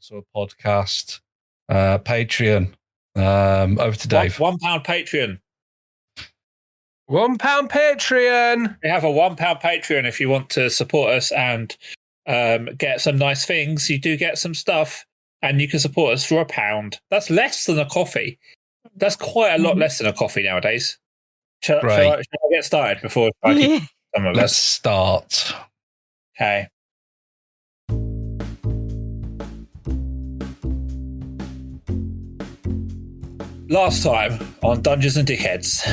also a podcast, Patreon. Over to Dave. £1 Patreon. £1 Patreon. We have a £1 Patreon if you want to support us and get some nice things. You do get some stuff, and you can support us for £1. That's less than a coffee. That's quite a lot less than a coffee nowadays. Shall I get started before I keep some of Let's us? start. Okay. Last time on Dungeons and Dickheads.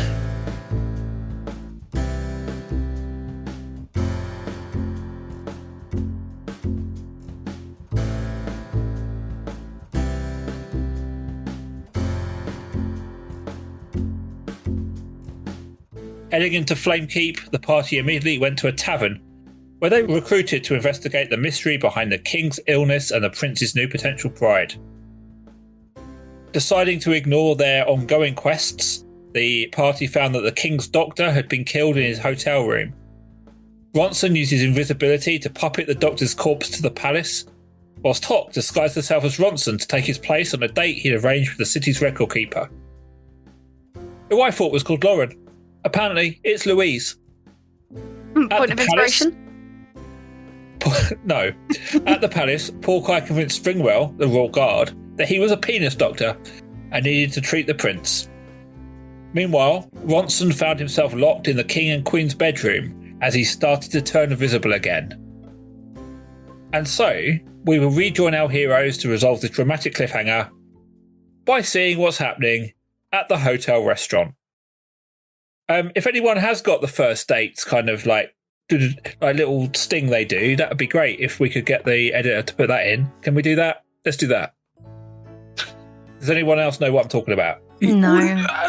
Heading into Flamekeep, the party immediately went to a tavern where they were recruited to investigate the mystery behind the king's illness and the prince's new potential bride. Deciding to ignore their ongoing quests, the party found that the king's doctor had been killed in his hotel room. Ronson used his invisibility to puppet the doctor's corpse to the palace, whilst Tocs disguised herself as Ronson to take his place on a date he'd arranged with the city's record keeper, who I thought was called Lauren. Apparently, it's Louise. Point of inspiration? No. At the palace, Porky convinced Springwell, the royal guard, that he was a penis doctor and needed to treat the prince. Meanwhile, Ronson found himself locked in the king and queen's bedroom as he started to turn invisible again. And so, we will rejoin our heroes to resolve this dramatic cliffhanger by seeing what's happening at the hotel restaurant. If anyone has got the first dates kind of like little sting they do, that would be great if we could get the editor to put that in. Can we do that? Let's do that. Does anyone else know what I'm talking about? No.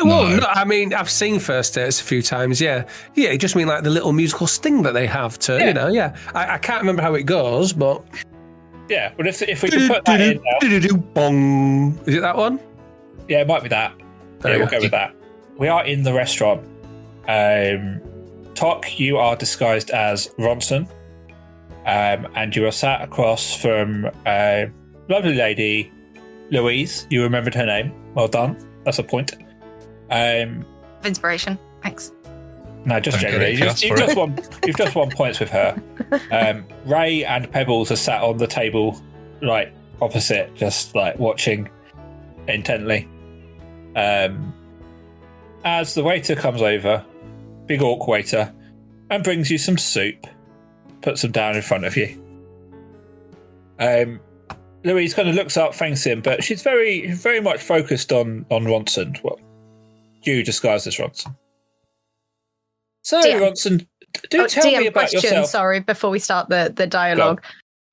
Well, no, I mean, I've seen first dates a few times, yeah. Yeah, you just mean like the little musical sting that they have to, you know, yeah. I can't remember how it goes, but... Yeah, but if we can put that in now... Bong. Is it that one? Yeah, it might be that. Yeah, we'll go with that. We are in the restaurant. Toc, you are disguised as Ronson, and you are sat across from a lovely lady, Louise. You remembered her name. Well done. That's a point. Inspiration. Thanks. No, just generally. You've just won points with her. Ray and Pebbles are sat on the table, like opposite, just like watching intently. As the waiter comes over, big orc waiter, and brings you some soup, puts them down in front of you. Louise kind of looks up, thanks him, but she's very, very much focused on Ronson. Well, you disguised as Ronson. So, DM. Ronson, do tell DM me about question, yourself. Sorry, before we start the dialogue.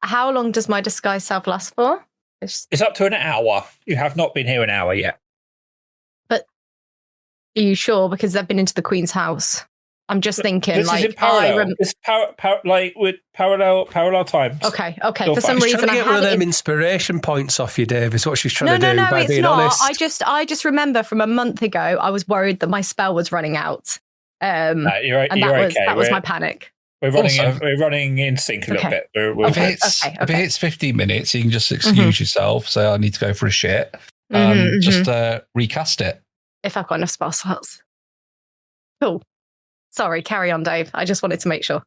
How long does my disguise self last for? It's up to an hour. You have not been here an hour yet. But are you sure? Because they've been into the Queen's house. I'm just thinking, this like, is in parallel. It's like with parallel times. Okay. So For some She's reason, trying to I get one of had them it. inspiration points off you, Dave, is what she's trying to do by it's being not. honest. I just remember from a month ago, I was worried that my spell was running out. No, you're and okay. that was my panic. We're running in sync a little bit. If it hits 15 minutes, you can just excuse yourself. Say, I need to go for a shit. Just recast it. If I've got enough spell slots. Cool. Sorry, carry on, Dave. I just wanted to make sure.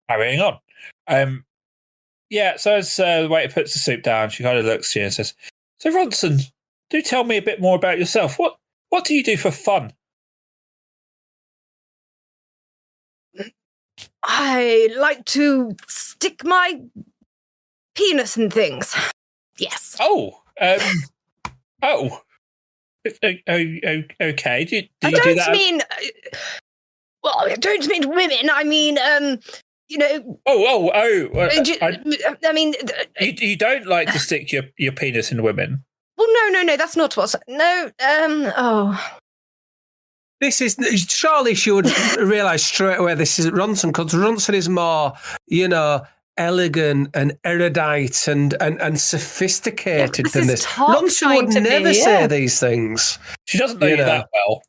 Carrying on. So as the waiter puts the soup down, she kind of looks at you and says, "So Ronson, do tell me a bit more about yourself. What do you do for fun?" I like to stick my penis in things. Yes. Oh. Okay. Do you I do don't that? mean... Well, I don't mean women. I mean, you know... I mean... You don't like to stick your penis in women? Well, no, that's not what... No, This is... Surely she would realise straight away this isn't Ronson, because Ronson is more, elegant and erudite and sophisticated than this. Ronson would never say these things. She doesn't know you that well.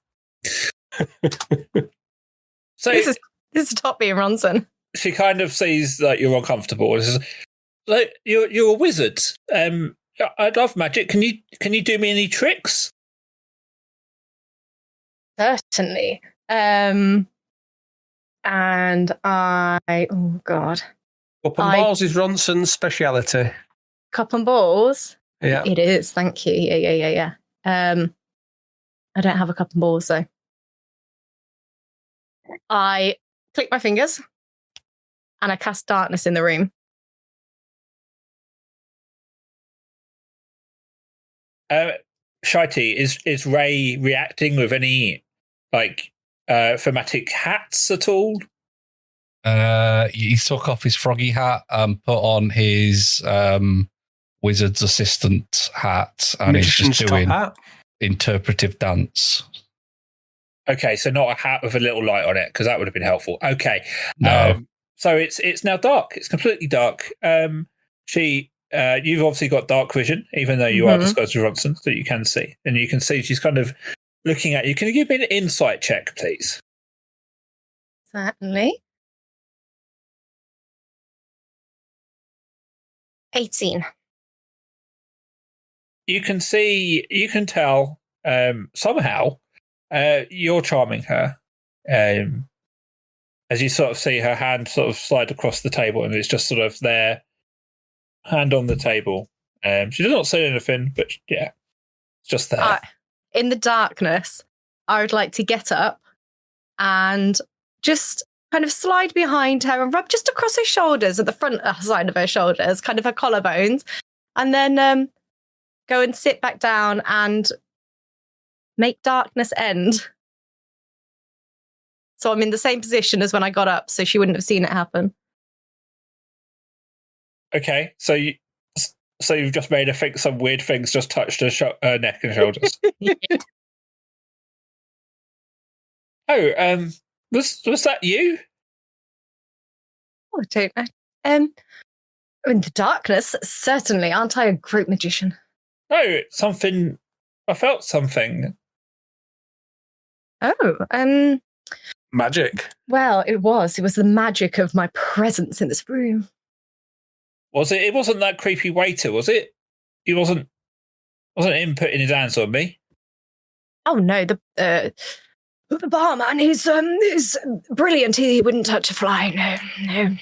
So this is top being Ronson. She kind of sees that you're uncomfortable. And says, like, you're a wizard. I love magic. Can you do me any tricks? Certainly. And oh God. Cup and balls is Ronson's speciality. Cup and balls? Yeah. It is, thank you. Yeah. I don't have a cup and balls, though. I click my fingers and I cast darkness in the room. Shitey, is Ray reacting with any thematic hats at all? He took off his froggy hat and put on his wizard's assistant hat, and he's just doing interpretive dance. Okay, so not a hat with a little light on it, because that would have been helpful. Okay. No. So it's now dark. It's completely dark. You've obviously got dark vision, even though you are disguised as Ronson, so you can see. And you can see she's kind of looking at you. Can you give me an insight check, please? Certainly. 18. You can tell somehow you're charming her. As you sort of see her hand sort of slide across the table, and it's just sort of there, hand on the table. She does not say anything, but yeah, it's just there. In the darkness, I would like to get up and just kind of slide behind her and rub just across her shoulders, at the front side of her shoulders, kind of her collarbones, and then go and sit back down and make darkness end. So I'm in the same position as when I got up, so she wouldn't have seen it happen. Okay, so you've just made her think some weird things just touched her neck and shoulders. Yeah. Oh, was that you? Oh, I don't know. In the darkness, certainly. Aren't I a great magician? No, something. I felt something. Oh, magic. Well, it was the magic of my presence in this room. Was it? It wasn't that creepy waiter, was it? He wasn't him putting his hands on me. Oh no, the barman is brilliant. He wouldn't touch a fly. No.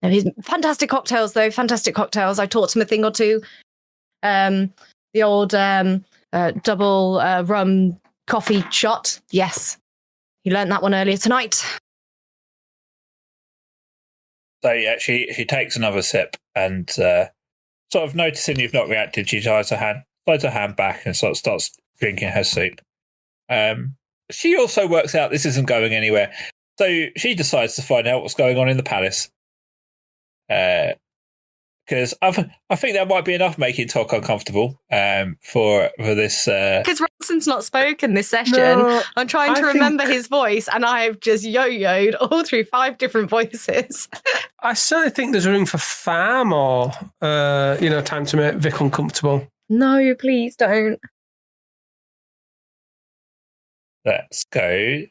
He's fantastic cocktails though. Fantastic cocktails. I taught him a thing or two. The old double rum coffee shot. Yes, he learned that one earlier tonight. So yeah, she takes another sip and sort of noticing you've not reacted, she slides her hand back and sort of starts drinking her soup. She also works out this isn't going anywhere, so she decides to find out what's going on in the palace. Because I think that might be enough making Toc uncomfortable for this. Because Ronson's not spoken this session. No, I'm trying to remember his voice, and I've just yo-yoed all through 5 different voices. I certainly think there's room for far more, time to make Vic uncomfortable. No, please don't. Let's go.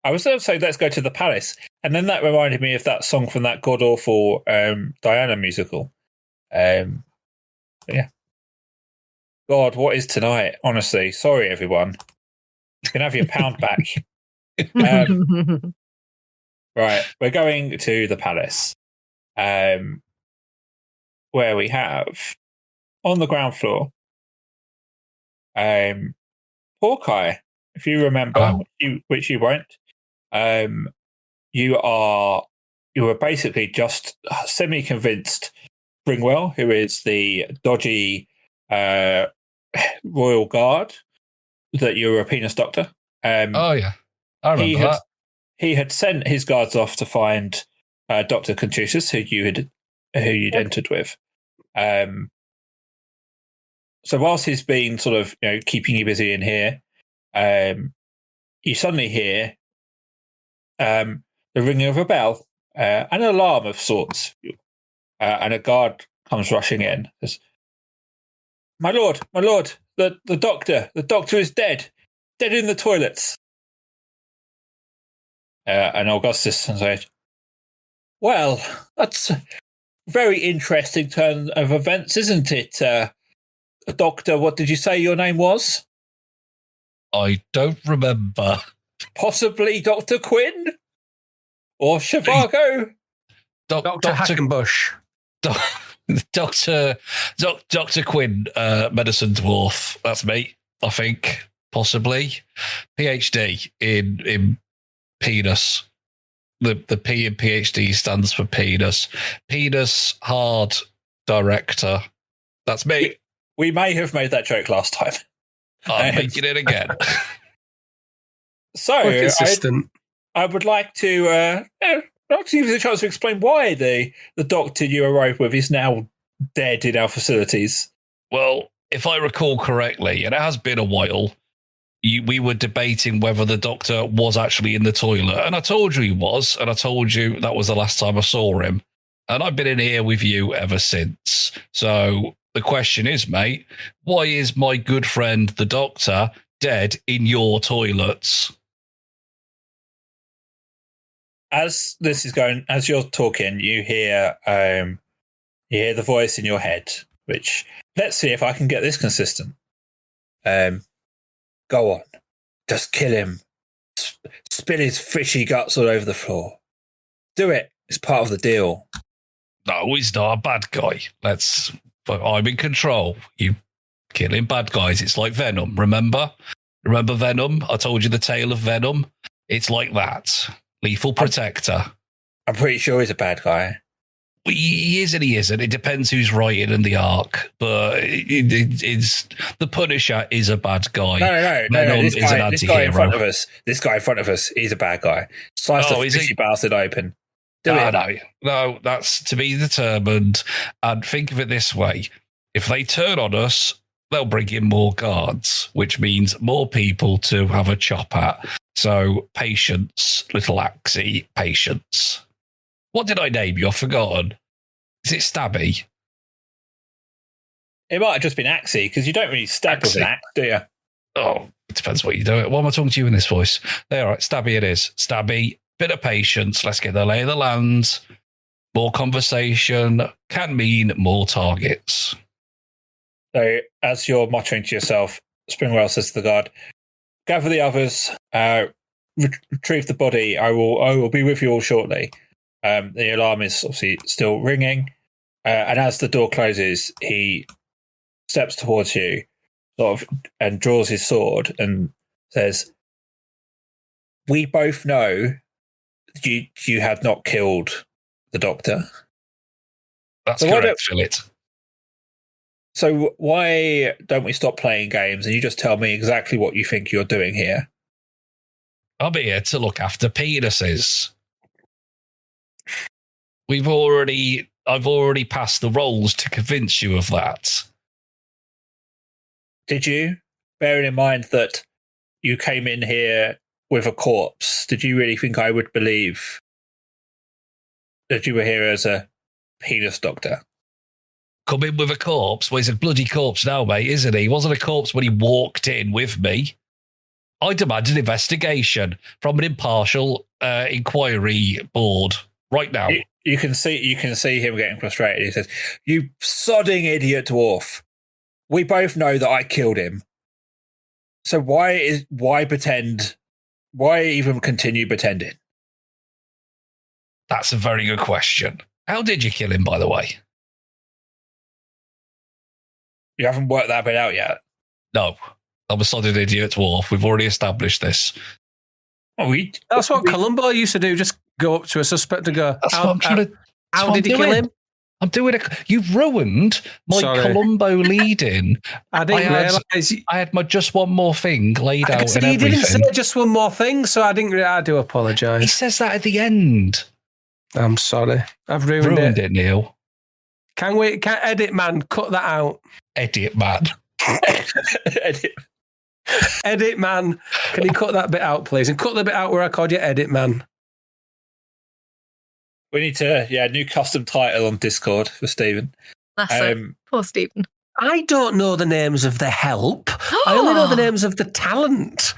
I was going to say let's go to the palace, and then that reminded me of that song from that god awful Diana musical. Yeah. God, what is tonight? Honestly, sorry everyone. You can have your pound back. Right, we're going to the palace, where we have on the ground floor, Hawkeye. If you remember, which you won't. You were basically just semi-convinced Springwell, who is the dodgy royal guard, that you're a penis doctor. Oh yeah, I remember that. He had sent his guards off to find Dr. Contusius, who you'd entered with. So whilst he's been sort of keeping you busy in here, you suddenly hear the ringing of a bell, an alarm of sorts, and a guard comes rushing in. Says, my lord, the doctor is dead in the toilets. And Augustus said, well, that's very interesting turn of events, isn't it? Doctor, what did you say your name was? I don't remember. Possibly Dr. Quinn? Or Zhivago? Dr. Hackenbush. Dr. Quinn, medicine dwarf. That's me, I think. Possibly. PhD in penis. The P in PhD stands for penis. Penis hard director. That's me. We may have made that joke last time. I'm making it again. So, I would like to give you the chance to explain why the doctor you arrived with is now dead in our facilities. Well, if I recall correctly, and it has been a while, we were debating whether the doctor was actually in the toilet. And I told you he was, and I told you that was the last time I saw him. And I've been in here with you ever since. So the question is, mate, why is my good friend, the doctor, dead in your toilets? As this is going, as you're talking, you hear the voice in your head, which, let's see if I can get this consistent. Go on. Just kill him. Spill his fishy guts all over the floor. Do it. It's part of the deal. No, he's not a bad guy. I'm in control. You killing bad guys. It's like Venom, remember? Remember Venom? I told you the tale of Venom. It's like that. Lethal protector. I'm pretty sure he's a bad guy. He is and he isn't. It depends who's writing in the arc. But it's the Punisher is a bad guy. No. This guy in front of us. This guy in front of us. He's a bad guy. Slice the fishy bastard open. No, that's to be determined. And think of it this way: if they turn on us, they'll bring in more guards, which means more people to have a chop at. So patience, little Axie, patience. What did I name you? I've forgotten. Is it Stabby? It might have just been Axie, because you don't really stab with an axe, do you? Oh, it depends what you do. Why am I talking to you in this voice? All right, Stabby it is. Stabby, bit of patience. Let's get the lay of the land. More conversation can mean more targets. So as you're muttering to yourself, Springwell says to the guard, gather the others, retrieve the body. I will be with you all shortly. The alarm is obviously still ringing. And as the door closes, he steps towards you and draws his sword and says, we both know you had not killed the doctor. That's correct, Philip. So why don't we stop playing games and you just tell me exactly what you think you're doing here? I'm here to look after penises. I've already passed the rolls to convince you of that. Did you? Bearing in mind that you came in here with a corpse, did you really think I would believe that you were here as a penis doctor? Come in with a corpse? Well, he's a bloody corpse now, mate, isn't he? He wasn't a corpse when he walked in with me. I demand an investigation from an impartial inquiry board right now. You can see him getting frustrated. He says, "You sodding idiot dwarf. We both know that I killed him. So why pretend? Why even continue pretending?" That's a very good question. How did you kill him, by the way? You haven't worked that bit out yet? No. I'm a sodding idiot dwarf. We've already established this. That's what Columbo used to do. Just go up to a suspect and go, how did he kill him? I'm doing it. You've ruined my Columbo lead-in. I didn't realise. I had my just one more thing laid out and everything. He didn't say just one more thing, so I do apologise. He says that at the end. I'm sorry. I've ruined it, Neil. Can edit man, cut that out. Edit man. Edit man. Can you cut that bit out, please? And cut the bit out where I called you edit man. We need to, new custom title on Discord for Stephen. That's it. Poor Stephen. I don't know the names of the help. I only know the names of the talent.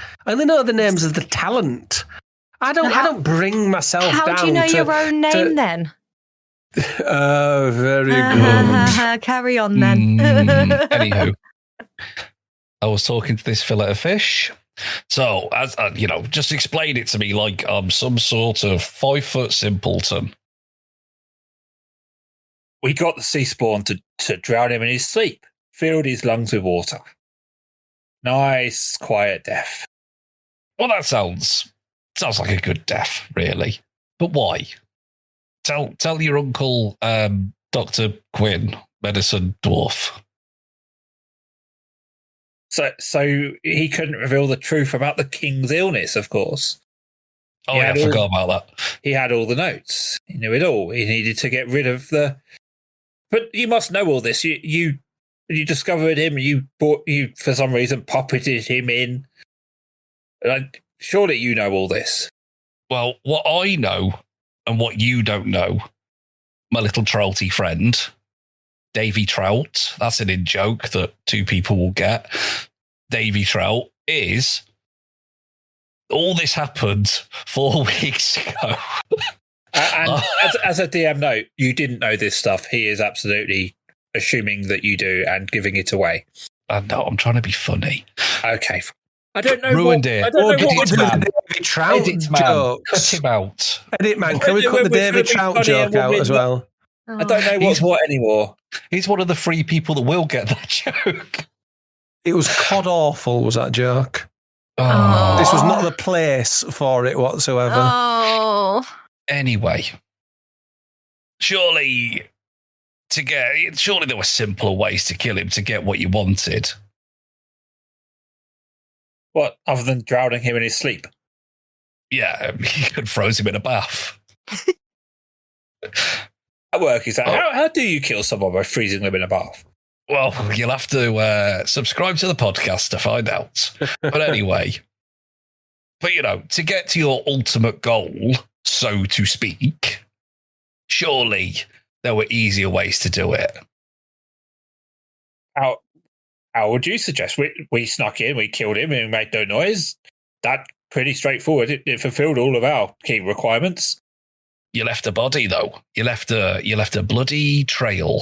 I don't bring myself down. How do you know your own name then? Very good. Carry on then. Anywho, I was talking to this fillet of fish. So, as just explain it to me like I'm some sort of 5-foot simpleton. We got the sea spawn to drown him in his sleep, filled his lungs with water. Nice, quiet death. Well, that sounds like a good death, really. But why? Tell your uncle, Dr. Quinn, medicine dwarf. So he couldn't reveal the truth about the king's illness, of course. Oh, I forgot about that. He had all the notes. He knew it all. He needed to get rid of the... But you must know all this. You discovered him. You for some reason puppeted him in. Surely you know all this. Well, what I know and what you don't know, my little trouty friend, Davey Trout, that's an in joke that 2 people will get. Davey Trout is... All this happened 4 weeks ago. And as a DM note, you didn't know this stuff. He is absolutely assuming that you do and giving it away. No, I'm trying to be funny. Okay. I don't know. Ruined it. I don't know what the David Trout joke. Cut him out. Edit man, can we cut the David Trout joke out as well? I don't know what's what anymore. He's one of the 3 people that will get that joke. It was cod awful, was that joke? Oh. This was not the place for it whatsoever. Oh. Anyway, surely there were simpler ways to kill him to get what you wanted. What, other than drowning him in his sleep? Yeah, you could froze him in a bath. How work is that? How do you kill someone by freezing them in a bath? Well, you'll have to subscribe to the podcast to find out. But anyway, to get to your ultimate goal, so to speak, surely there were easier ways to do it. How would you suggest? We snuck in, we killed him, and we made no noise. That's pretty straightforward. It fulfilled all of our key requirements. You left a body, though. You left a bloody trail.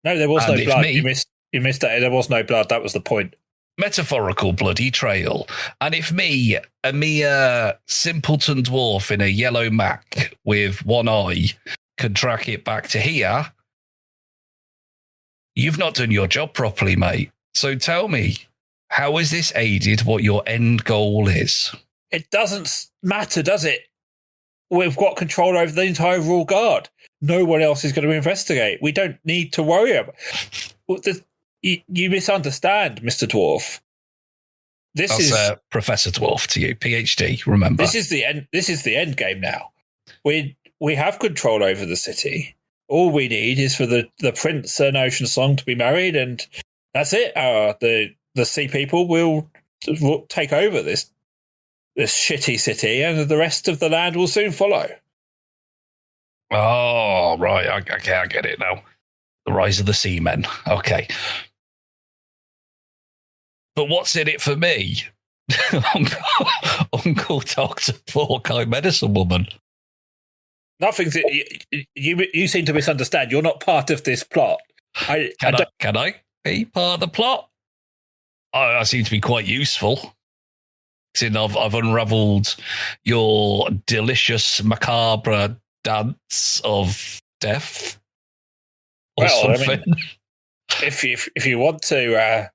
No, there was no blood. You missed that. There was no blood. That was the point. Metaphorical bloody trail. And if me, a mere simpleton dwarf in a yellow mac with one eye, can track it back to here, you've not done your job properly, mate. So tell me, how has this aided what your end goal is? It doesn't matter, does it? We've got control over the entire Royal Guard. No one else is going to investigate. We don't need to worry about it. You misunderstand, Mr. Dwarf. That's Professor Dwarf to you, PhD, remember. This is the end game now. We have control over the city. All we need is for the Prince and Ocean Song to be married, and that's it. The sea people will take over this shitty city, and the rest of the land will soon follow. Oh, right. I get it now. The rise of the seamen. Okay. But what's in it for me? Uncle Dr. Pork-Eye Medicine Woman. Nothing's... You seem to misunderstand. You're not part of this plot. Can I be part of the plot? I seem to be quite useful. Since I've unravelled your delicious, macabre dance of death. Or something. I mean, if you want to,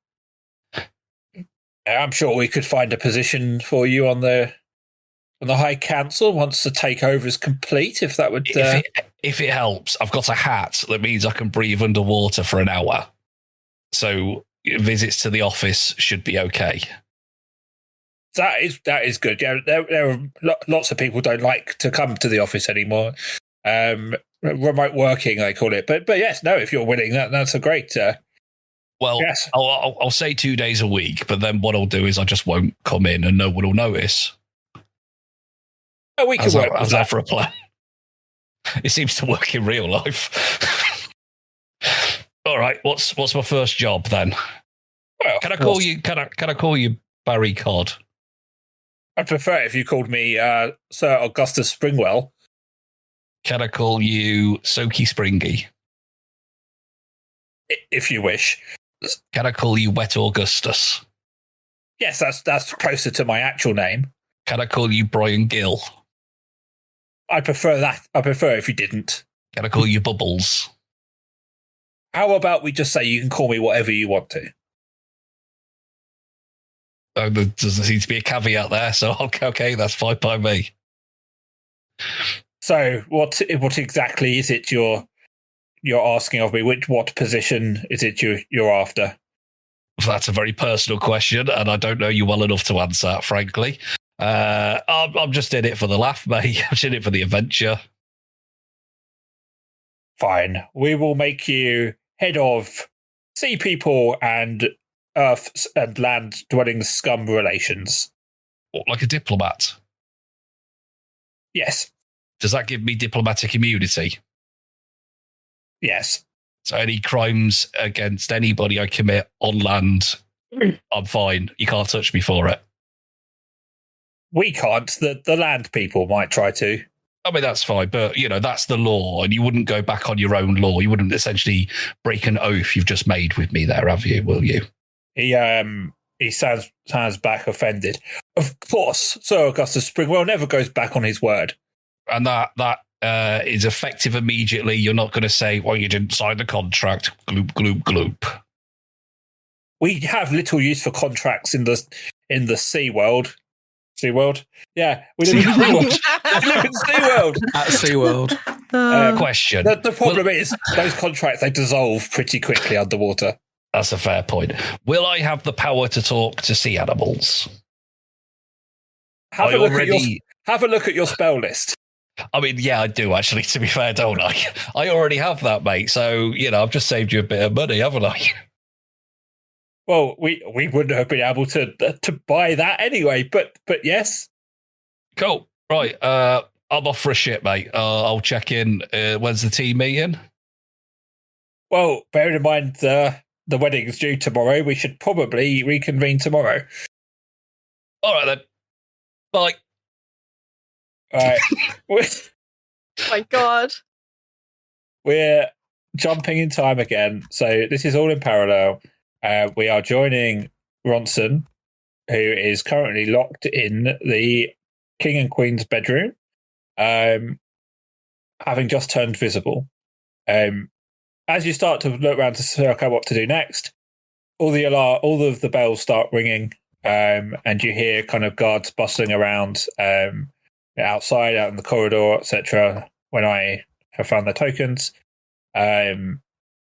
I'm sure we could find a position for you on the High Council once the takeover is complete. If that would, if it helps, I've got a hat that means I can breathe underwater for an hour. So visits to the office should be okay. That is good. Yeah, there are lots of people don't like to come to the office anymore. Remote working, they call it. But yes, no, if you're willing, that's a great. Well, yes. I'll say 2 days a week, but then what I'll do is I just won't come in and no one will notice. Oh, we can work with that for a plan. It seems to work in real life. All right, what's my first job then? Well, can I call you? Can I call you Barry Codd? I'd prefer it if you called me Sir Augustus Springwell. Can I call you Soaky Springy? If you wish. Can I call you Wet Augustus? Yes, that's closer to my actual name. Can I call you Brian Gill? I prefer that. I prefer if you didn't. Can I call you Bubbles? How about we just say you can call me whatever you want to? There doesn't seem to be a caveat there, so okay, that's fine by me. So, what exactly is it you're asking of me? What position is it you're after? That's a very personal question, and I don't know you well enough to answer, frankly. I'm just in it for the laugh, mate. I'm just in it for the adventure. Fine. We will make you head of sea people and earth and land dwelling scum relations. What, like a diplomat? Yes. Does that give me diplomatic immunity? Yes. So any crimes against anybody I commit on land, I'm fine. You can't touch me for it. We can't. The land people might try to. I mean, that's fine, but, that's the law, and you wouldn't go back on your own law. You wouldn't essentially break an oath you've just made with me there, have you, will you? He sounds back offended. Of course, Sir Augustus Springwell never goes back on his word. And that is effective immediately. You're not going to say, well, you didn't sign the contract. Gloop, gloop, gloop. We have little use for contracts in the sea world. SeaWorld? Yeah, we live in SeaWorld. We live in SeaWorld. At SeaWorld. Question. The problem is, those contracts, they dissolve pretty quickly underwater. That's a fair point. Will I have the power to talk to sea animals? Have a look at your spell list. I mean, yeah, I do, actually, to be fair, don't I? I already have that, mate. So, I've just saved you a bit of money, haven't I? Well, we wouldn't have been able to buy that anyway, but yes. Cool. Right. I'm off for a shit, mate. I'll check in. When's the team meeting? Well, bearing in mind the wedding's due tomorrow, we should probably reconvene tomorrow. All right, then. Bye. All right. Oh my God. We're jumping in time again. So this is all in parallel. We are joining Ronson, who is currently locked in the King and Queen's bedroom, having just turned visible. As you start to look around to work out what to do next, all of the bells start ringing, and you hear kind of guards bustling around outside, out in the corridor, etc. When I have found the tokens.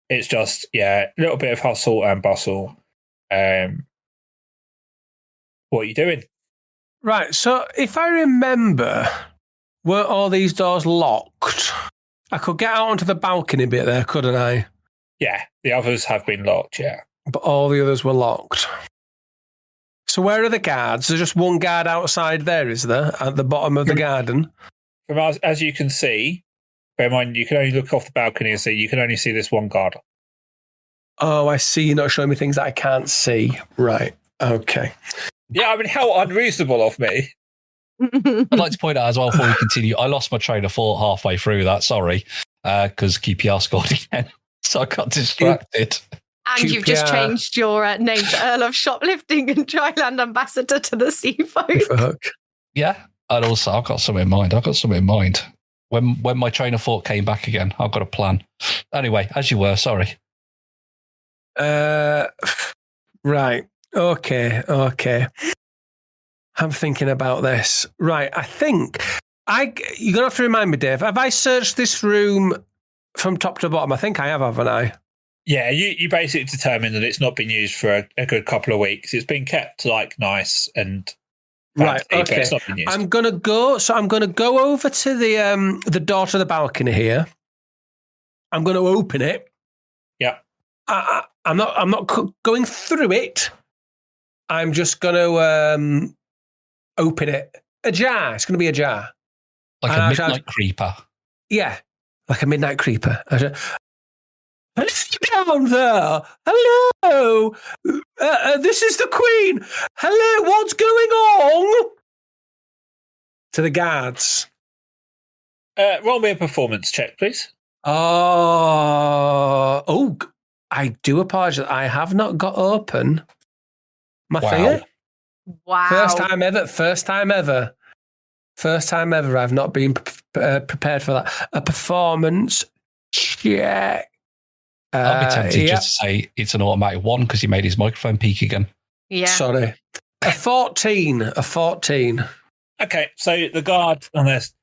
It's just, a little bit of hustle and bustle. What are you doing? Right, so if I remember, were all these doors locked? I could get out onto the balcony bit there, couldn't I? Yeah, the others have been locked, yeah. But all the others were locked. So where are the guards? There's just one guard outside there, is there? At the bottom of the garden? As you can see, bear in mind, you can only look off the balcony and see, you can only see this one guard. Oh, I see. You're not showing me things that I can't see. Right. Okay. Yeah, I mean, how unreasonable of me. I'd like to point out as well, before we continue, I lost my train of thought halfway through that, sorry, because QPR scored again, so I got distracted. And you've just changed your name to Earl of Shoplifting and Dryland Ambassador to the Seafolk. Yeah, and also I've got something in mind. When my train of thought came back again, I've got a plan. Anyway, as you were, sorry. Right. Okay. I'm thinking about this. Right. I think you're going to have to remind me, Dave. Have I searched this room from top to bottom? I think I have, haven't I? Yeah, you basically determined that it's not been used for a good couple of weeks. It's been kept like nice and fancy, right. Okay. But it's not been used. I'm gonna go over to the door to the balcony here. I'm going to open it. Yeah. I'm not going through it. I'm just going to open it. A jar. It's going to be a jar. Like a midnight creeper. Yeah, like a midnight creeper. Down there. Hello. This is the Queen. Hello. What's going on? To the guards. Roll me a performance check, please. I do apologize. I have not got open my thingy. Wow. First time ever. I've not been prepared for that. A performance check. I'll be tempted just to say it's an automatic 1 because he made his microphone peak again. Yeah. Sorry. A 14. Okay, so the guard on this.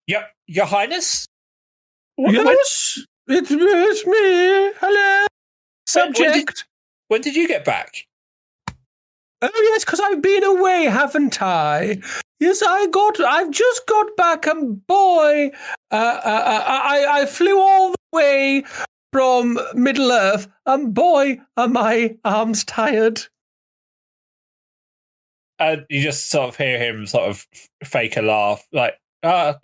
Yep, Your Highness? Yes, it's me. Hello. Subject. When did you get back? Oh, yes, because I've been away, haven't I? Yes, I've just got back, and boy, I flew all the way from Middle Earth, and boy, are my arms tired. You just sort of hear him sort of fake a laugh, like, and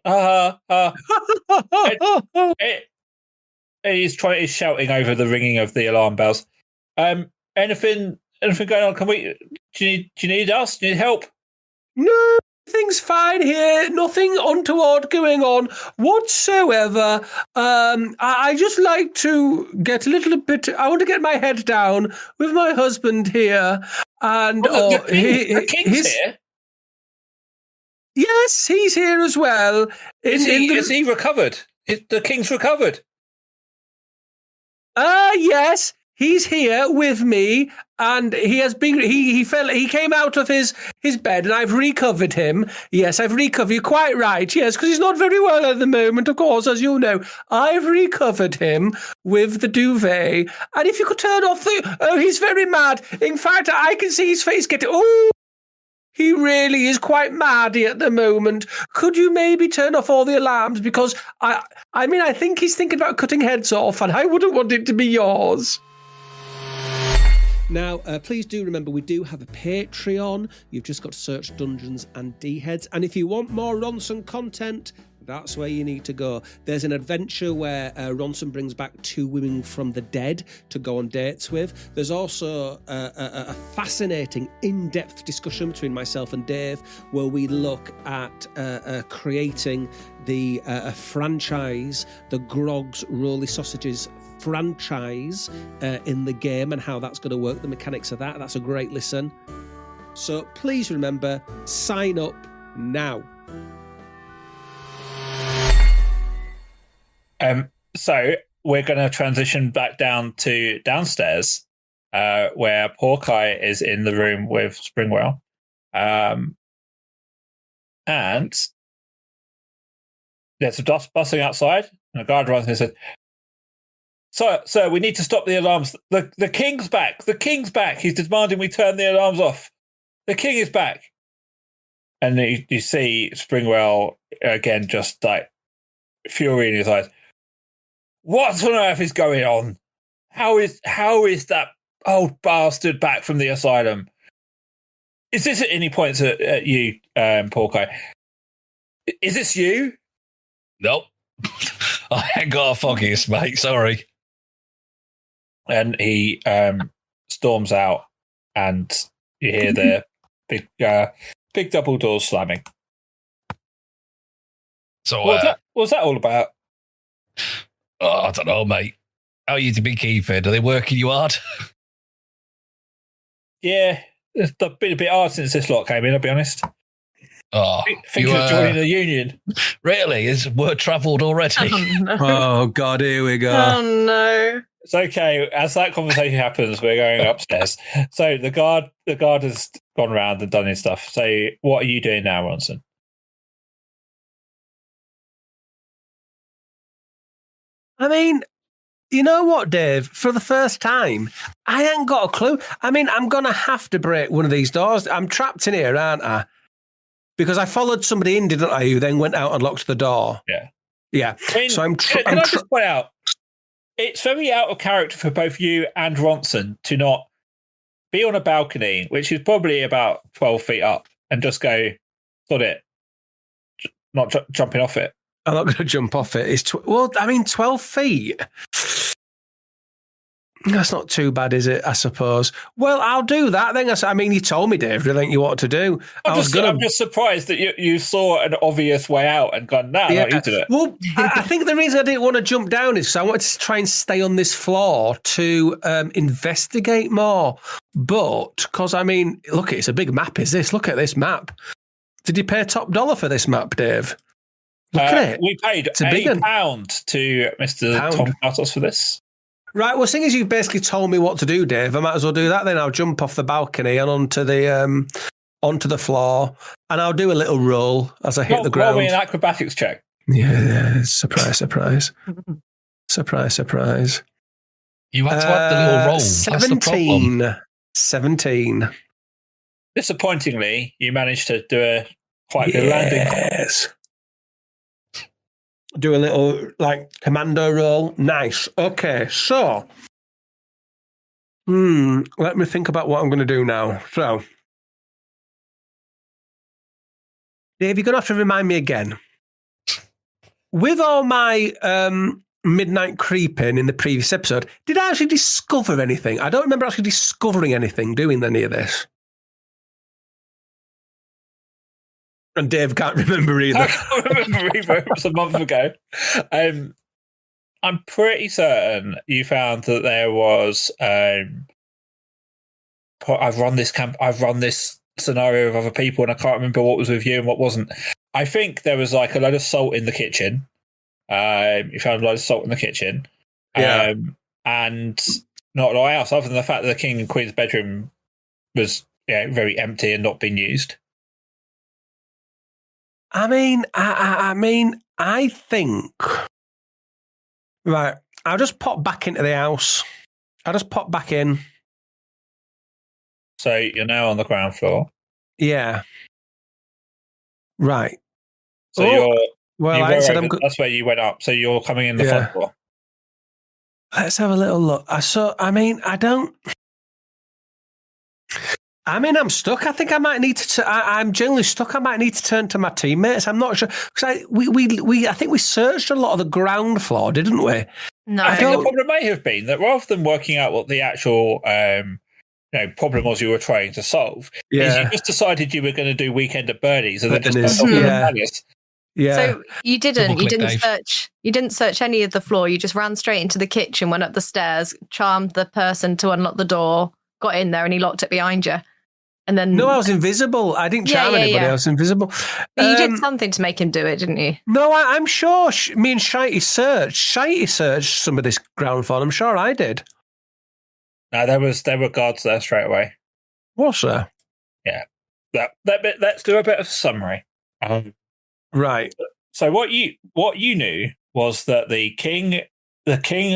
he's shouting over the ringing of the alarm bells. Anything going on? Do you need us? Do you need help? No, things fine here. Nothing untoward going on whatsoever. I just like to get a little bit. I want to get my head down with my husband here, and the king's here. Yes, he's here as well. Is he recovered? The king's recovered. Yes. He's here with me, and he has been. He came out of his bed, and I've recovered him. Yes, I've recovered. You're quite right. Yes, because he's not very well at the moment, of course, as you know. I've recovered him with the duvet, and if you could turn off he's very mad. In fact, I can see his face getting. Oh, he really is quite mad at the moment. Could you maybe turn off all the alarms, because I think he's thinking about cutting heads off, and I wouldn't want it to be yours. Now, please do remember, we do have a Patreon. You've just got to search Dungeons and D-Heads. And if you want more Ronson content, that's where you need to go. There's an adventure where Ronson brings back 2 women from the dead to go on dates with. There's also a fascinating, in-depth discussion between myself and Dave, where we look at creating the franchise, the Grog's Roly Sausages franchise in the game, and how that's going to work, the mechanics of that. That's a great listen. So please remember, sign up now. So we're going to transition back downstairs, where Porky is in the room with Springwell, and there's a dust bustling outside, and a guard runs and says, Sir, we need to stop the alarms. The king's back. The king's back. He's demanding we turn the alarms off. The king is back. And you see Springwell again, just like fury in his eyes. What on earth is going on? How is that old bastard back from the asylum? Is this at any points at you, Porky? Is this you? Nope. I ain't got a foggiest, mate. Sorry. And he storms out, and you hear the big double doors slamming. So, what's that all about? Oh, I don't know, mate. How are you to be keeping? Are they working you hard? Yeah, it's been a bit hard since this lot came in, I'll be honest. Oh, thinking of joining the union. Really? Is word travelled already? Oh, no. Oh, God, here we go. Oh, no. It's okay. As that conversation happens, we're going upstairs. So the guard has gone around and done his stuff. So what are you doing now, Ronson? I mean, you know what, Dave? For the first time, I ain't got a clue. I mean, I'm going to have to break one of these doors. I'm trapped in here, aren't I? Because I followed somebody in, didn't I, who then went out and locked the door. Yeah. Yeah. I mean, so can I just point out, it's very out of character for both you and Ronson to not be on a balcony, which is probably about 12 feet up, and just go, sod it, not jumping off it. I'm not going to jump off it. It's 12 feet. That's not too bad, is it? I suppose. Well, I'll do that then. I mean, you told me, Dave. I think you what to do. I'm just surprised that you saw an obvious way out and gone, no, you did it. Well, I think the reason I didn't want to jump down is because I wanted to try and stay on this floor to investigate more. But because I mean, look, it's a big map. Is this? Look at this map. Did you pay top dollar for this map, Dave? Look at it. We paid £8 to Mr. Tom Cartos for this. Right, well, seeing as you've basically told me what to do, Dave, I might as well do that then. I'll jump off the balcony and onto the floor, and I'll do a little roll as I hit the ground. Roll me an acrobatics check. Yeah, surprise. Surprise, surprise. You had to have the little roll. 17. Disappointingly, you managed to do quite a good landing. Yes. Do a little, commando roll. Nice. Okay, so... let me think about what I'm going to do now. So... Dave, you're going to have to remind me again. With all my midnight creeping in the previous episode, did I actually discover anything? I don't remember actually discovering anything doing any of this. And Dave can't remember either. I can't remember either. It was a month ago. I'm pretty certain you found that there was. I've run this scenario with other people, and I can't remember what was with you and what wasn't. I think there was a load of salt in the kitchen. You found a load of salt in the kitchen, and not a lot else other than the fact that the king and queen's bedroom was very empty and not being used. I mean, I think. Right, I'll just pop back into the house. I'll just pop back in. So you're now on the ground floor. Yeah. Right. So that's where you went up. So you're coming in the front door. Let's have a little look. I'm stuck. I think I might need to. I'm generally stuck. I might need to turn to my teammates. I'm not sure because I think we searched a lot of the ground floor, didn't we? No, I think the problem may have been that rather than working out what the actual problem was you were trying to solve, is you just decided you were going to do Weekend at Bernie's and then just Yeah. So you didn't search any of the floor. You just ran straight into the kitchen, went up the stairs, charmed the person to unlock the door, got in there, and he locked it behind you. And then no, I was invisible. I didn't charm anybody. I was invisible. But you did something to make him do it, didn't you? No, I'm sure. Me and Shitey searched some of this ground floor. I'm sure I did. No, there were guards there straight away. Was there? Yeah. That bit. Let's do a bit of summary. Right. So what you knew was that the king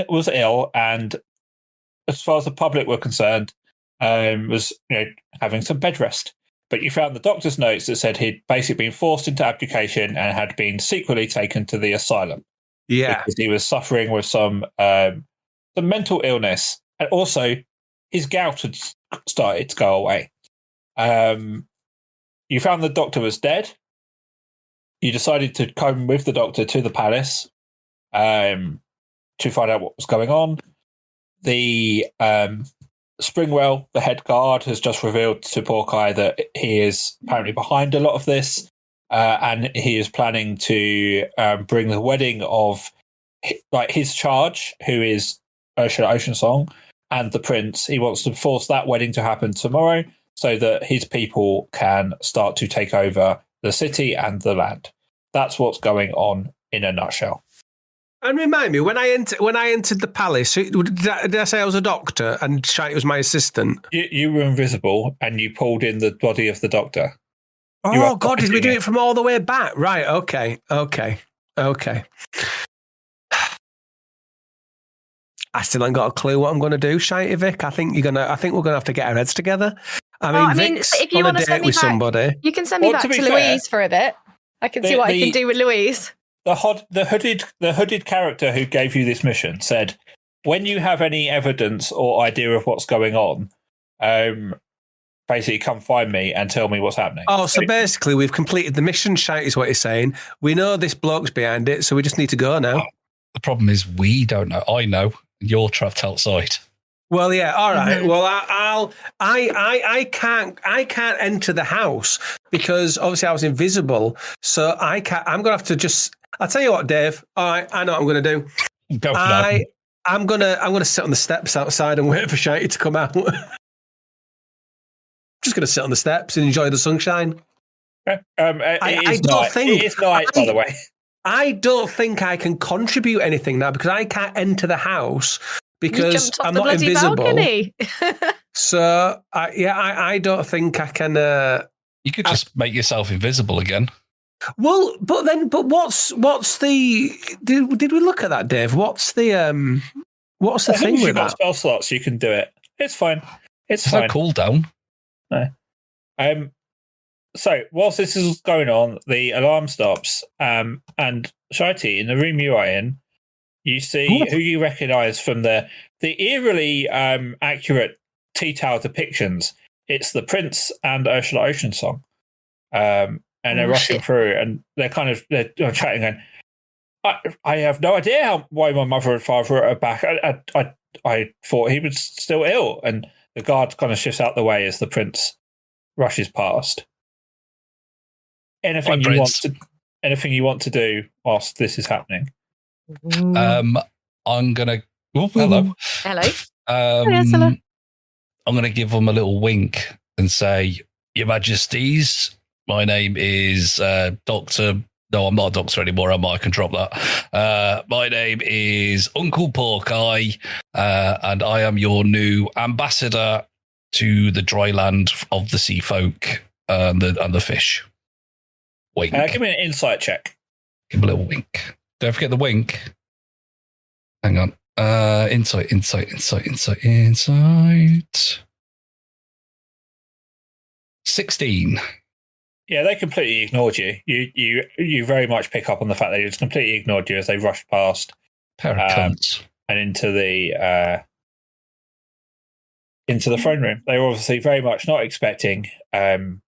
was ill, and as far as the public were concerned, was having some bed rest. But you found the doctor's notes that said he'd basically been forced into abdication and had been secretly taken to the asylum. Yeah, because he was suffering with some mental illness, and also his gout had started to go away. You found the doctor was dead. You decided to come with the doctor to the palace to find out what was going on. The Springwell, the head guard, has just revealed to Porky that he is apparently behind a lot of this, and he is planning to bring the wedding of his charge, who is Ursula Oceansong, and the prince. He wants to force that wedding to happen tomorrow so that his people can start to take over the city and the land. That's what's going on in a nutshell. And remind me, when I entered the palace, did I say I was a doctor and Shite was my assistant? You were invisible and you pulled in the body of the doctor. Oh, God, did we do it from all the way back? Right, okay. I still ain't got a clue what I'm going to do, Shitey Vic. I think we're going to have to get our heads together. Vic's if you want to send me back, somebody. You can send me back to Louise for a bit. I can see what I can do with Louise. The hooded character who gave you this mission said, when you have any evidence or idea of what's going on, basically come find me and tell me what's happening. Oh, so basically we've completed the mission, Shite is what he's saying. We know this bloke's behind it, so we just need to go now. The problem is we don't know. I know. You're trapped outside. Well, yeah, all right. Well, I can't enter the house because obviously I was invisible, so I can't. I'm gonna have to just. I'll tell you what, Dave. All right, I know what I'm gonna do. Go for that. I'm gonna sit on the steps outside and wait for Shitey to come out. Just gonna sit on the steps and enjoy the sunshine. It is night, by the way. I don't think I can contribute anything now because I can't enter the house. Because I'm not invisible. So, I don't think I can. You could just make yourself invisible again. Well, but what's the? Did we look at that, Dave? What's the thing with that? You've got spell slots, you can do it. It's fine. It's fine. No cooldown. No. So whilst this is going on, the alarm stops. And Shitey, in the room you are in, you see who you recognise from the eerily accurate tea towel depictions. It's the Prince and Ursula Oceansong. And they're rushing through and they're chatting going, I have no idea why my mother and father are back. I thought he was still ill. And the guard kind of shifts out the way as the Prince rushes past. Anything you want to do whilst this is happening? I'm gonna. Oh, hello. Hello. Hello. I'm gonna give them a little wink and say, "Your Majesties, my name is Doctor." No, I'm not a doctor anymore. I can drop that. My name is Uncle Porkeye, and I am your new ambassador to the dry land of the sea folk and the fish. Wink. Give me an insight check. Give him a little wink. Don't forget the wink. Hang on. Insight. 16. Yeah, they completely ignored you. You very much pick up on the fact that they just completely ignored you as they rushed past. Pair of cunts. And into the throne room. They were obviously very much not expecting the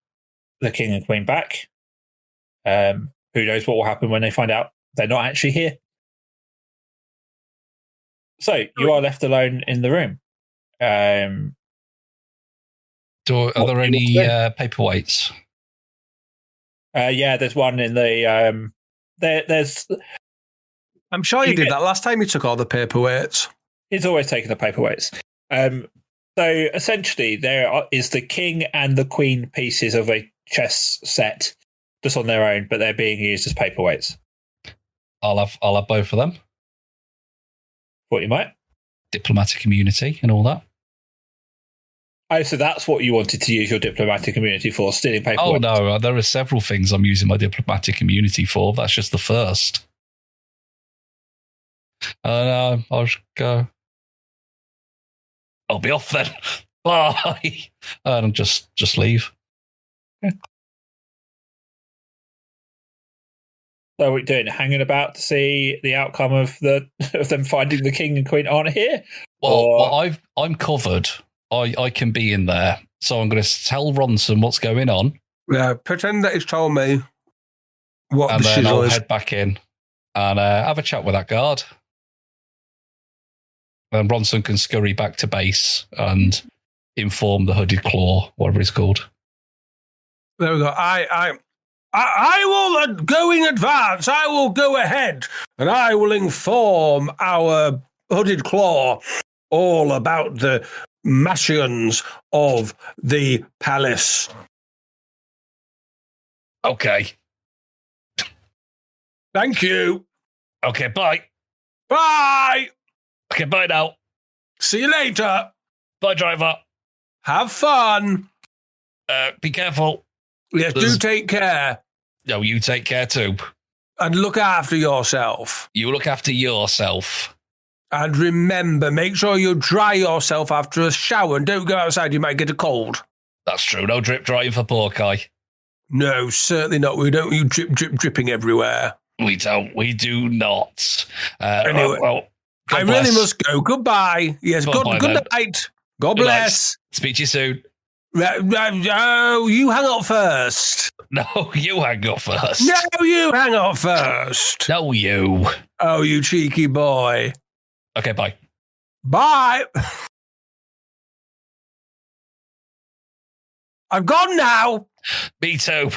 king and queen back. Who knows what will happen when they find out they're not actually here. So you are left alone in the room. Are there any paperweights? Yeah, there's one in the. There's. I'm sure you did that last time you took all the paperweights. He's always taking the paperweights. So essentially, there is the king and the queen pieces of a chess set just on their own, but they're being used as paperweights. I'll have both of them. What you might? Diplomatic immunity and all that. Oh, so that's what you wanted to use your diplomatic immunity for, stealing paperweights? Oh, no, there are several things I'm using my diplomatic immunity for. That's just the first. No, I'll just go. I'll be off then. Bye. And just leave. Okay. So what are you doing? Hanging about to see the outcome of them finding the king and queen aren't here? Well, I'm covered. I can be in there. So I'm going to tell Ronson what's going on. Yeah, pretend that he's told me what and the then I'll is. head back in and have a chat with that guard. Then Ronson can scurry back to base and inform the Hooded Claw, whatever it's called. There we go. I will go in advance. I will go ahead and I will inform our Hooded Claw all about the machinations of the palace. Okay. Thank you. Okay, bye. Bye. Okay, bye now. See you later. Bye, driver. Have fun. Be careful. Yes, do take care. No, you take care too. And look after yourself. You look after yourself. And remember, make sure you dry yourself after a shower and don't go outside, you might get a cold. That's true. No drip drying for Porkeye. No, certainly not. We don't. You dripping everywhere. We don't. We do not. Anyway, well, I really must go. Goodbye. Yes, good night. God bless. Speak to you soon. No, you hang up first. No, you hang up first. No, you hang up first. No, you. Oh, you cheeky boy. Okay, bye. Bye. I've gone now. Me too.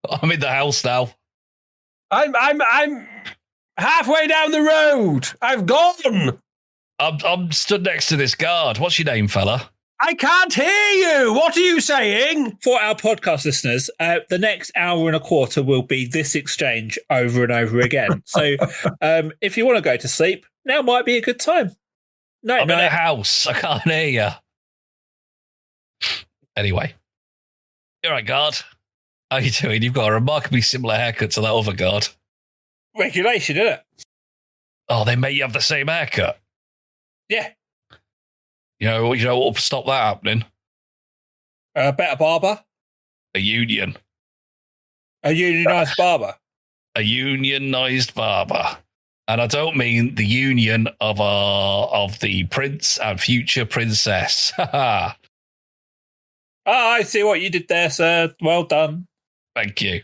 I'm in the house now. I'm halfway down the road. I've gone. I'm stood next to this guard. What's your name, fella? I can't hear you. What are you saying? For our podcast listeners, the next hour and a quarter will be this exchange over and over again. So if you want to go to sleep, now might be a good time. I'm in a house. I can't hear you. Anyway. You're right, guard. How you doing? You've got a remarkably similar haircut to that other guard. Regulation, isn't it? Oh, they make you have the same haircut? Yeah. You know what will stop that happening? A better barber? A union. A unionised barber? A unionised barber. And I don't mean the union of the prince and future princess. Ha I see what you did there, sir. Well done. Thank you.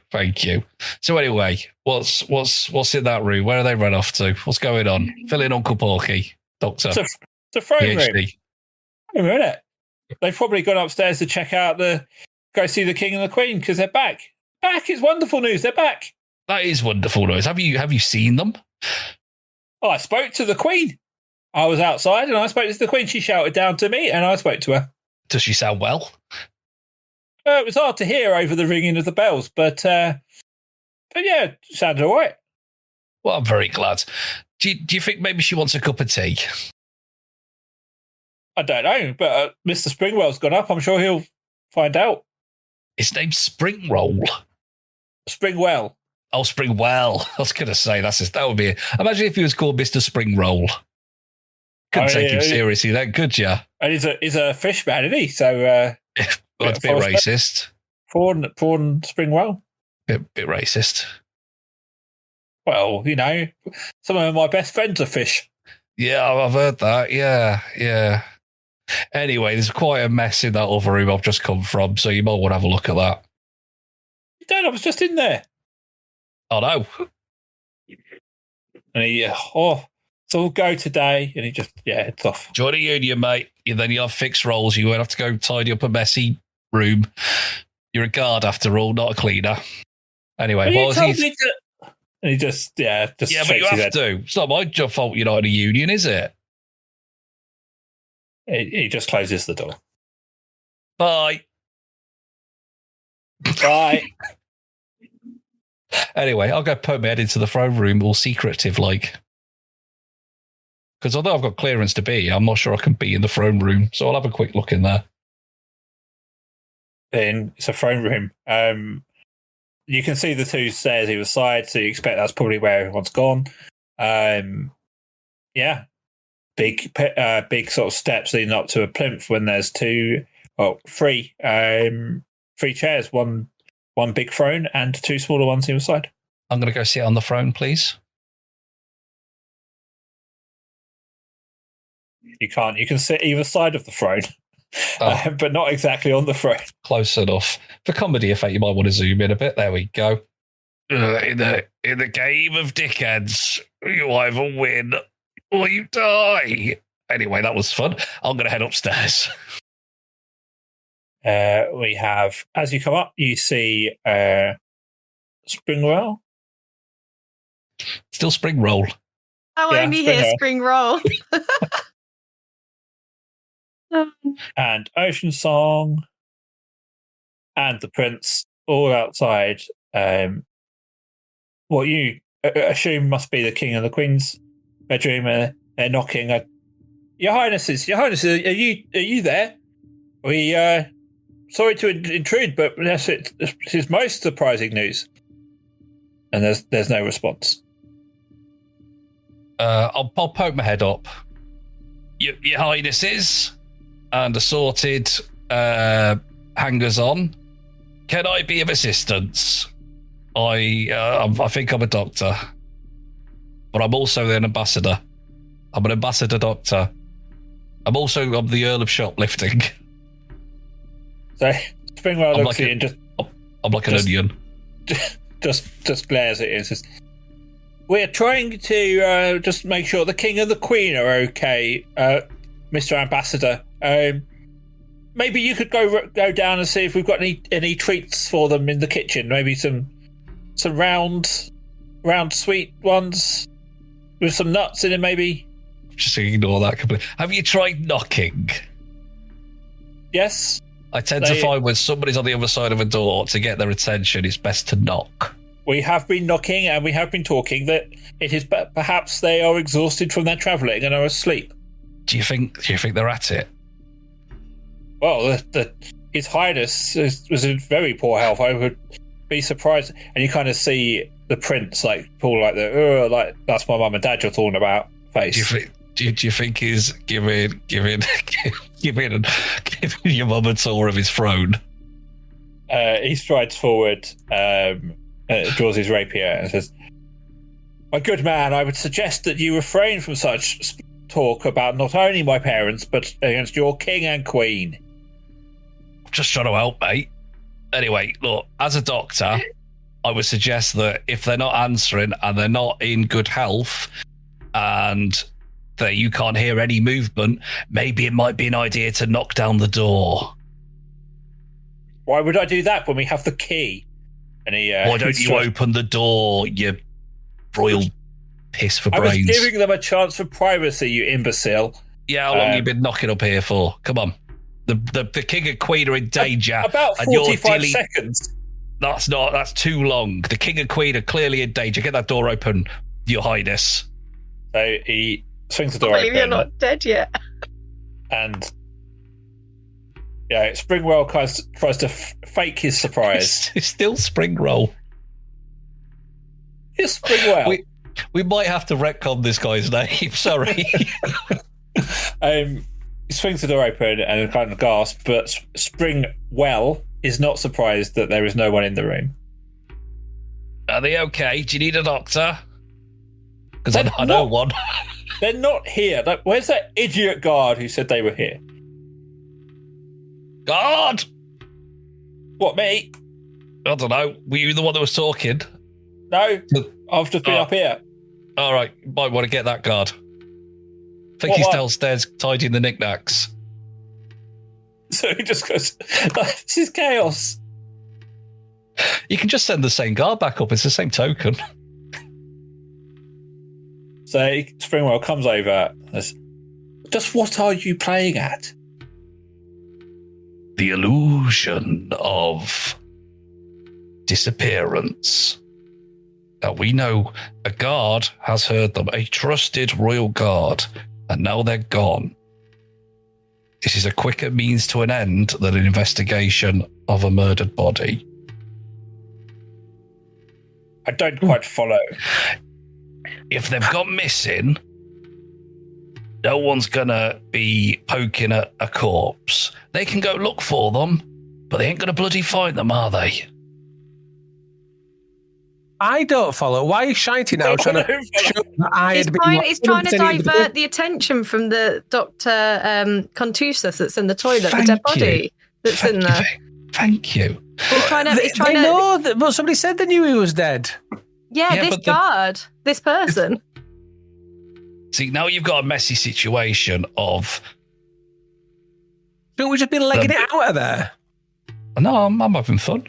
So anyway, what's in that room? Where are they run off to? What's going on? Fill in Uncle Porky, Doctor. It's a throne PhD. room. Wait a minute. They've probably gone upstairs to check out go see the King and the Queen because they're back. It's wonderful news. They're back. That is wonderful news. Have you seen them? Oh, I spoke to the Queen. I was outside and I spoke to the Queen. She shouted down to me and I spoke to her. Does she sound well? It was hard to hear over the ringing of the bells, but yeah, it sounded all right. Well, I'm very glad. Do you think maybe she wants a cup of tea? I don't know, but Mr. Springwell's gone up. I'm sure he'll find out. His name's Springroll. Springwell. Oh, Springwell. I was going to say, that would be it. Imagine if he was called Mr. Springroll. Couldn't take him seriously then, could you? And he's a fish man, isn't he? So... well, it's a bit racist. Prawn Springwell. Bit racist. Well, some of my best friends are fish. Yeah, I've heard that. Yeah. Anyway, there's quite a mess in that other room I've just come from, so you might want to have a look at that. You don't, I was just in there. Oh, no. And he, so we'll go today. And he just, it's off. Join a union, mate. Then you have fixed roles. You won't have to go tidy up a messy room. You're a guard after all, not a cleaner. Anyway, what was he? And he just but you have to. It's not my fault you're not in a union, is it? He just closes the door. Bye. Anyway, I'll go poke my head into the throne room, all secretive like. Because although I've got clearance to be, I'm not sure I can be in the throne room. So I'll have a quick look in there. Then it's a throne room. You can see the two stairs either side, so you expect that's probably where everyone's gone. Big sort of steps leading up to a plinth when there's three chairs, one big throne and two smaller ones either side. I'm going to go sit on the throne, please. You can't. You can sit either side of the throne, but not exactly on the throne. Close enough. For comedy effect, you might want to zoom in a bit. There we go. In the game of dickheads, you either win or you die. Anyway, that was fun. I'm going to head upstairs. We have, as you come up, you see Springwell. Still Springroll. I only hear Springroll. And Ocean Song and the Prince all outside what you assume must be the King and the Queen's bedroom. They're knocking. Your Highnesses, are you there? We sorry to intrude, but this is most surprising news. And there's no response. I'll poke my head up. Your Highnesses and assorted hangers-on, can I be of assistance? I think I'm a doctor, but I'm also an ambassador. I'm an ambassador doctor. I'm the Earl of Shoplifting. So Springwell looks at you and just... I'm like an onion. Just glares at you and says, we're trying to just make sure the King and the Queen are okay, Mr. Ambassador. maybe you could go down and see if we've got any treats for them in the kitchen. Maybe some round sweet ones with some nuts in it, maybe. Just ignore that completely. Have you tried knocking? Yes. I tend to find when somebody's on the other side of a door, to get their attention, it's best to knock. We have been knocking and we have been talking that it is perhaps they are exhausted from their travelling and are asleep. Do you think they're at it? Well, His Highness was in very poor health. I would be surprised. And you kind of see the prince pull like that's my mum and dad you're talking about face. Do you think he's giving your mum a tour of his throne? He strides forward, draws his rapier and says, "My good man, I would suggest that you refrain from such talk about not only my parents, but against your king and queen." I'm just trying to help, mate. Anyway, look, as a doctor, I would suggest that if they're not answering and they're not in good health and that you can't hear any movement, maybe it might be an idea to knock down the door. Why would I do that when we have the key? And why don't you open the door, you royal piss for brains? I was giving them a chance for privacy, you imbecile. Yeah, how long have you been knocking up here for? Come on. The king and queen are in danger. About 45 seconds. That's too long. The king and queen are clearly in danger. Get that door open, your highness. So he swings the door open. You're not dead yet. And Springwell tries to fake his surprise. It's still Springwell. It's Springwell. We might have to retcon this guy's name. Sorry. He swings the door open and kind of gasps, but Springwell is not surprised that there is no one in the room. Are they okay? Do you need a doctor? Because I know one. They're not here. Where's that idiot guard who said they were here? Guard! What, me? I don't know. Were you the one that was talking? No, I've just been up here. All right, you might want to get that guard. I think he's downstairs tidying the knickknacks. So he just goes, this is chaos. You can just send the same guard back up. It's the same token. So Springwell comes over and says, just what are you playing at? The illusion of disappearance. Now we know a guard has heard them, a trusted royal guard, and now they're gone. This is a quicker means to an end than an investigation of a murdered body. I don't quite follow. If they've gone missing, no one's gonna be poking at a corpse. They can go look for them, but they ain't gonna bloody find them, are they? I don't follow. Why are you shouting now? Trying to show that I had been. He's trying to divert the attention from the Dr. Contusus that's in the toilet, the dead body that's in there. Thank you. He's trying to know that, but somebody said they knew he was dead. Yeah, this guard, this person. See, now you've got a messy situation of... Shouldn't we just be legging it out of there? No, I'm having fun.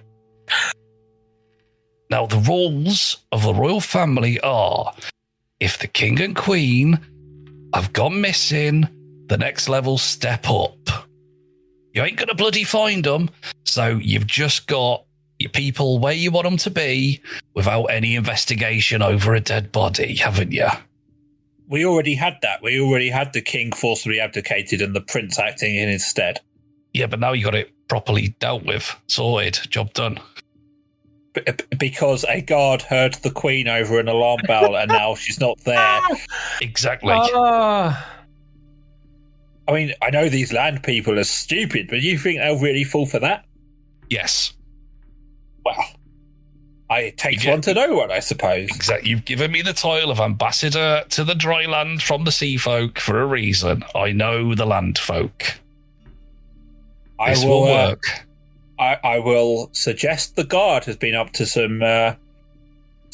Now, the rules of the royal family are, if the king and queen have gone missing, the next level step up. You ain't going to bloody find them, so you've just got your people where you want them to be without any investigation over a dead body, haven't you? We already had that. We already had the king forcibly abdicated and the prince acting in his stead. Yeah, but now you got it properly dealt with, sorted, job done. Because a guard heard the queen over an alarm bell and now she's not there. Exactly. I mean, I know these land people are stupid, but you think they'll really fall for that? Yes. Well, it takes one to know one, I suppose. Exactly. You've given me the title of ambassador to the dry land from the sea folk for a reason. I know the land folk. This will work. I will suggest the guard has been up to some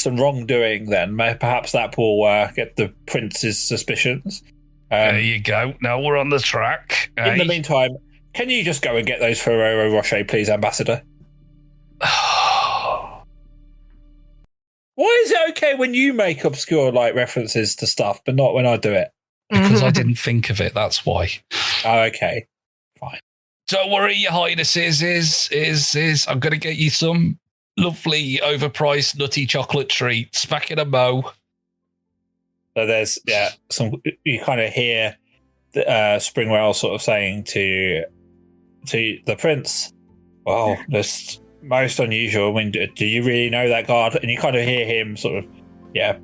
wrongdoing then. Perhaps that will get the prince's suspicions. There you go. Now we're on the track. In the meantime, Can you just go and get those Ferrero Rocher, please, Ambassador? Why is it okay when you make obscure references to stuff, but not when I do it? Because I didn't think of it. That's why. Oh, okay, fine. Don't worry, Your Highnesses. Is I'm going to get you some lovely, overpriced, nutty chocolate treats back in a mo. So there's some. You kind of hear Springwell sort of saying to the prince, "Well, this." Most unusual. I mean, do you really know that guard? And you kind of hear him sort of,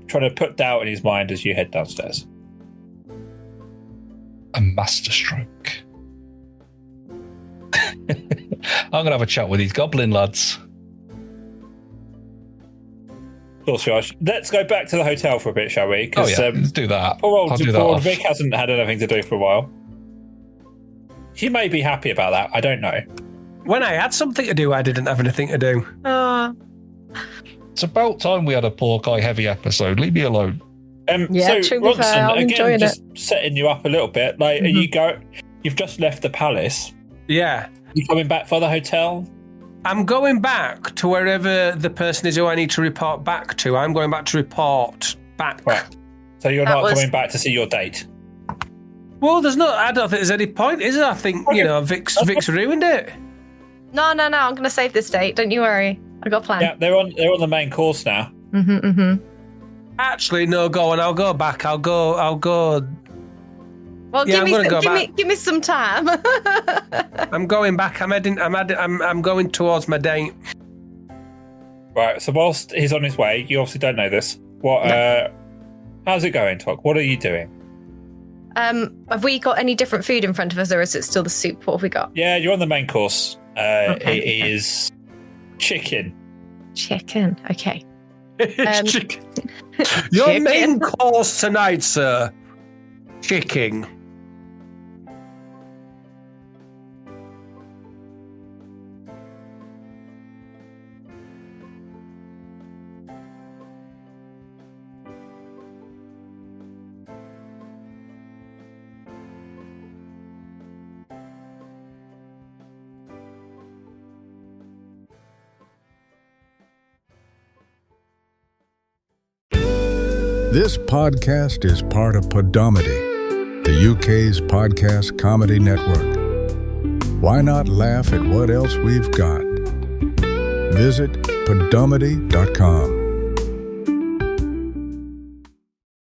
trying to put doubt in his mind as you head downstairs. A masterstroke. I'm going to have a chat with these goblin lads. Of course, Josh. Let's go back to the hotel for a bit, shall we? Let's do that. Poor old Vic hasn't had anything to do for a while. She may be happy about that. I don't know. When I had something to do, I didn't have anything to do. It's about time we had a poor guy heavy episode. Leave me alone. So Ronson, again, just setting you up a little bit. You've just left the palace. Yeah. You coming back for the hotel? I'm going back to wherever the person is who I need to report back to. I'm going back to report back. Right. So you're not coming back to see your date? Well, I don't think there's any point, is there? I think, Vic's ruined it. No. I'm going to save this date. Don't you worry. I got a plan. Yeah, they're on the main course now. Actually, no, go on. I'll go back. I'll go. Well, give me some time. I'm going back. I'm going towards my date. Right. So whilst he's on his way, you obviously don't know this. How's it going, Toc? What are you doing? Have we got any different food in front of us, or is it still the soup? What have we got? Yeah, you're on the main course. It is chicken. Chicken. Okay. Chicken. Your main course tonight, sir. Chicken. This podcast is part of Podomedy, the UK's podcast comedy network. Why not laugh at what else we've got? Visit podomedy.com.